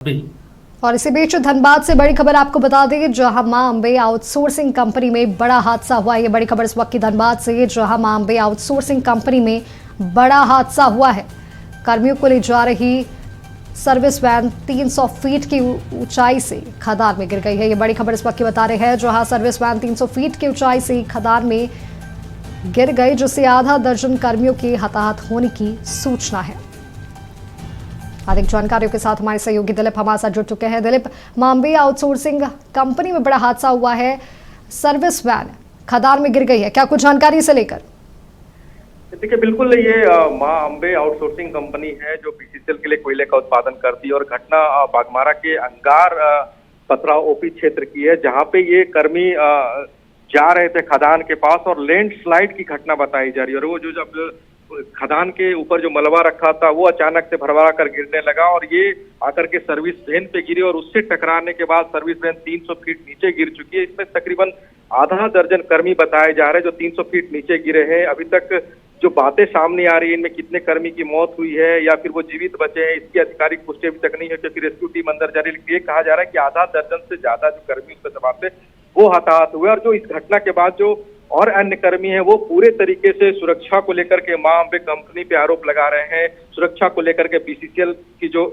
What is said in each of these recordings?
भी। और इसी बीच धनबाद से बड़ी खबर आपको बता दें, जहां मां अंबे आउटसोर्सिंग कंपनी में बड़ा हादसा हुआ है। ये बड़ी खबर इस वक्त की धनबाद से, जहां मां अंबे आउटसोर्सिंग कंपनी में बड़ा हादसा हुआ है। कर्मियों को ले जा रही सर्विस वैन 300 फीट की ऊंचाई से खदान में गिर गई है। ये बड़ी खबर इस वक्त की बता रहे हैं, जहां सर्विस वैन 300 फीट की ऊंचाई से खदान में गिर गई, जिससे आधा दर्जन कर्मियों के हताहत होने की सूचना है। अधिक जानकारियों के साथ हमारे सहयोगी दिलीप हमारे साथ जुड़ चुके हैं। दिलीप, मां अंबे आउटसोर्सिंग कंपनी में बड़ा हादसा हुआ है, सर्विस वैन खदान में गिर गई है, क्या कुछ जानकारी इसे लेकर? देखिए, बिल्कुल ये मां अंबे आउटसोर्सिंग कंपनी है जो बीसीसीएल के लिए कोयले का उत्पादन करती है और घटना बागमारा के अंगार पथराव ओपी क्षेत्र की है, जहां पे ये कर्मी जा रहे थे खदान के पास और लैंडस्लाइड की घटना बताई जा रही है। और वो जो जब खदान के ऊपर जो मलबा रखा था वो अचानक से भरभरा कर गिरने लगा और ये आकर के सर्विस वैन पे गिरी और उससे टकराने के बाद सर्विस वैन 300 फीट नीचे गिर चुकी है। इसमें तकरीबन आधा दर्जन कर्मी बताए जा रहे हैं जो 300 फीट नीचे गिरे हैं। अभी तक जो बातें सामने आ रही है, इनमें कितने कर्मी की मौत हुई है या फिर वो जीवित बचे हैं, इसकी आधिकारिक पुष्टि अभी तक नहीं है, क्योंकि रेस्क्यू टीम अंदर जा रही है। लेकिन ये कहा जा रहा है कि आधा दर्जन से ज्यादा जो कर्मी उसमें सवार थे वो हताहत हुए। और जो इस घटना के बाद जो और अन्य कर्मी हैं वो पूरे तरीके से सुरक्षा को लेकर के मां अंबे कंपनी पे आरोप लगा रहे हैं। सुरक्षा को लेकर के बीसीसीएल की जो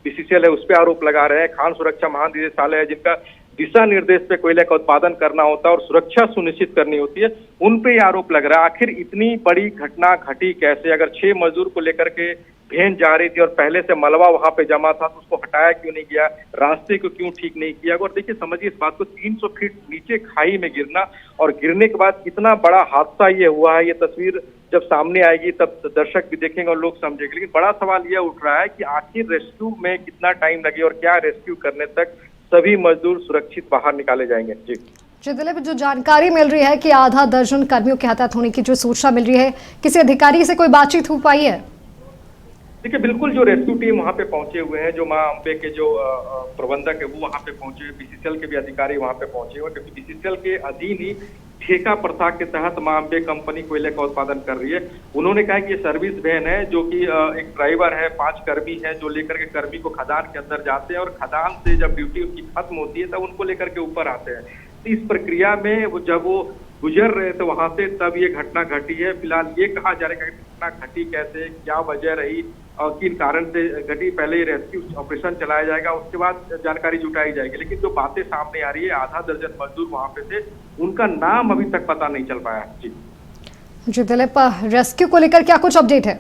बीसीसीएल है उस पे आरोप लगा रहे हैं। खान सुरक्षा महानिदेशालय है, जिनका दिशा निर्देश पे कोयले का उत्पादन करना होता है और सुरक्षा सुनिश्चित करनी होती है, उन पे आरोप लग रहा है। आखिर इतनी बड़ी घटना घटी कैसे? अगर 6 मजदूर को लेकर के वैन जा रही थी और पहले से मलबा वहां पे जमा था तो उसको हटाया क्यों नहीं गया, रास्ते को क्यों ठीक नहीं किया? और देखिए, समझिए इस बात को, 300 फीट नीचे खाई में गिरना और गिरने के बाद कितना बड़ा हादसा ये हुआ है। ये तस्वीर जब सामने आएगी तब दर्शक भी देखेंगे और लोग समझेंगे। लेकिन बड़ा सवाल यह उठ रहा है कि आखिर रेस्क्यू में कितना टाइम लगे और क्या रेस्क्यू करने तक सभी मजदूर सुरक्षित बाहर निकाले जाएंगे। जी दिलीप, जो जानकारी मिल रही है कि आधा दर्जन कर्मियों के हताहत होने की जो सूचना मिल रही है, किसी अधिकारी से कोई बातचीत हो पाई है? देखिए, बिल्कुल जो रेस्क्यू टीम वहां पे पहुंचे हुए हैं, जो मां अंबे के जो प्रबंधक है वो वहां पे पहुंचे हुए, बीसीसीएल के भी अधिकारी वहां पे पहुंचे हुए, क्योंकि बीसीसीएल के अधीन ही ठेका प्रथा के तहत मां अंबे कंपनी कोयले का उत्पादन कर रही है। उन्होंने कहा कि ये सर्विस वैन है जो कि एक ड्राइवर है, 5 कर्मी है जो लेकर के कर्मी को खदान के अंदर जाते हैं और खदान से जब ड्यूटी उनकी खत्म होती है तब उनको लेकर के ऊपर आते हैं। तो इस प्रक्रिया में वो जब वो गुजर रहे थे वहां से तब ये घटना घटी है। फिलहाल ये कहा जा रहा है कि घटना घटी कैसे, क्या वजह रही और किन कारण से घटी, पहले ये रेस्क्यू ऑपरेशन चलाया जाएगा, उसके बाद जानकारी जुटाई जाएगी। लेकिन जो बातें सामने आ रही है, आधा दर्जन मजदूर वहां पे थे, उनका नाम अभी तक पता नहीं चल पाया। जी दिलीप, रेस्क्यू को लेकर क्या कुछ अपडेट है?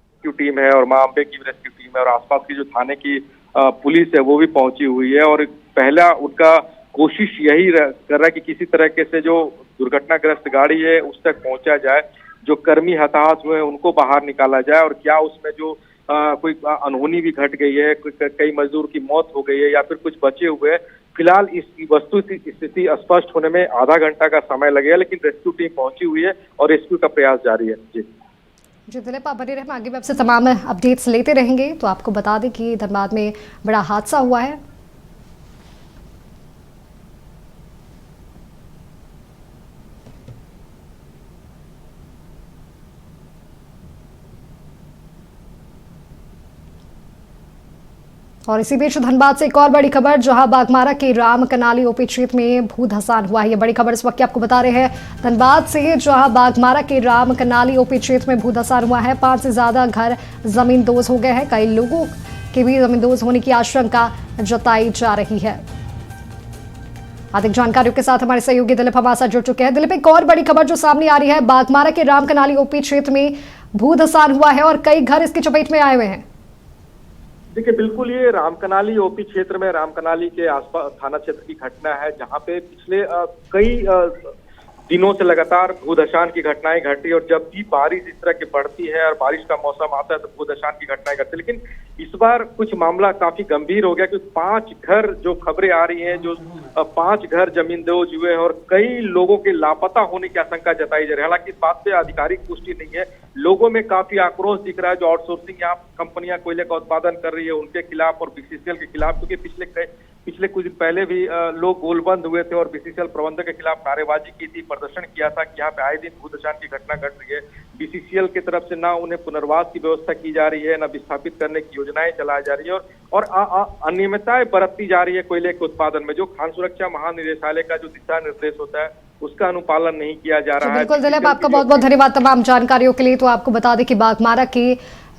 रेस्क्यू टीम है और मां अंबे की रेस्क्यू टीम है और आसपास की जो थाने की पुलिस है वो भी पहुंची हुई है। और पहला उनका कोशिश यही कर रहा है कि किसी तरीके से जो दुर्घटनाग्रस्त गाड़ी है उस तक पहुंचा जाए, जो कर्मी हताहत हुए हैं उनको बाहर निकाला जाए और क्या उसमें जो कोई अनहोनी भी घट गई है, कई मजदूर की मौत हो गई है या फिर कुछ बचे हुए हैं। फिलहाल इस वस्तु स्थिति स्पष्ट होने में आधा घंटा का समय लगेगा, लेकिन रेस्क्यू टीम पहुंची हुई है और रेस्क्यू का प्रयास जारी है। जी दिलीप, आप बने रहे, आगे भी आपसे तमाम अपडेट्स लेते रहेंगे। तो आपको बता दें कि धनबाद में बड़ा हादसा हुआ है। और इसी बीच धनबाद से एक और बड़ी खबर, जहां बागमारा के राम कनाली ओपी क्षेत्र में भू धसान हुआ है। ये बड़ी खबर इस वक्त आपको बता रहे हैं धनबाद से, जहां बागमारा के राम कनाली ओपी क्षेत्र में भू धसान हुआ है। 5 से ज्यादा घर जमींदोज हो गए हैं। कई लोगों के भी जमींदोज होने की आशंका जताई जा रही है। अधिक जानकारियों के साथ हमारे सहयोगी दिलीप हमारे साथ जुड़ चुके हैं। दिलीप, एक और बड़ी खबर जो सामने आ रही है, बागमारा के राम कनाली ओपी क्षेत्र में भू धसान हुआ है और कई घर इसकी चपेट में आए हुए हैं। देखिए, बिल्कुल ये रामकनाली ओपी क्षेत्र में रामकनाली के आसपास थाना क्षेत्र की घटना है, जहां पे पिछले कई दिनों से लगातार भूधसान की घटनाएं घटी और जब भी बारिश इस तरह की बढ़ती है और बारिश का मौसम आता है तो भूधसान की घटनाएं घटती है। लेकिन इस बार कुछ मामला काफी गंभीर हो गया, क्योंकि 5 घर जो खबरें आ रही हैं, जो 5 घर जमींदोज हुए हैं और कई लोगों के लापता होने की आशंका जताई जा रही है। हालांकि इस बात पे आधिकारिक पुष्टि नहीं है। लोगों में काफी आक्रोश दिख रहा है, जो आउटसोर्सिंग यहाँ कंपनियां कोयले का उत्पादन कर रही है उनके खिलाफ और बीसीसीएल के खिलाफ, क्योंकि पिछले पिछले कुछ दिन पहले भी लोग गोलबंद हुए थे और बीसीसीएल प्रबंधक के खिलाफ नारेबाजी की थी, प्रदर्शन किया था कि यहाँ पे आए दिन भूदशान की घटना घट रही है। बीसीसीएल की तरफ से ना उन्हें पुनर्वास की व्यवस्था की जा रही है, ना विस्थापित करने की योजनाएं चलाई जा रही है और अनियमितताएं बरती जा रही है कोयले के उत्पादन में। जो खान सुरक्षा महानिदेशालय का जो दिशा निर्देश होता है उसका अनुपालन नहीं किया जा रहा है। बिल्कुल दिलीप, आपका बहुत बहुत धन्यवाद तमाम जानकारियों के लिए। तो आपको बता दें कि बाघमारा के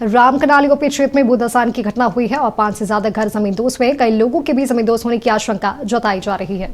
रामकनाली ओपी क्षेत्र में भूदसान की घटना हुई है और 5 से ज्यादा घर जमींदोज हुए। कई लोगों के भी जमींदोज होने की आशंका जताई जा रही है।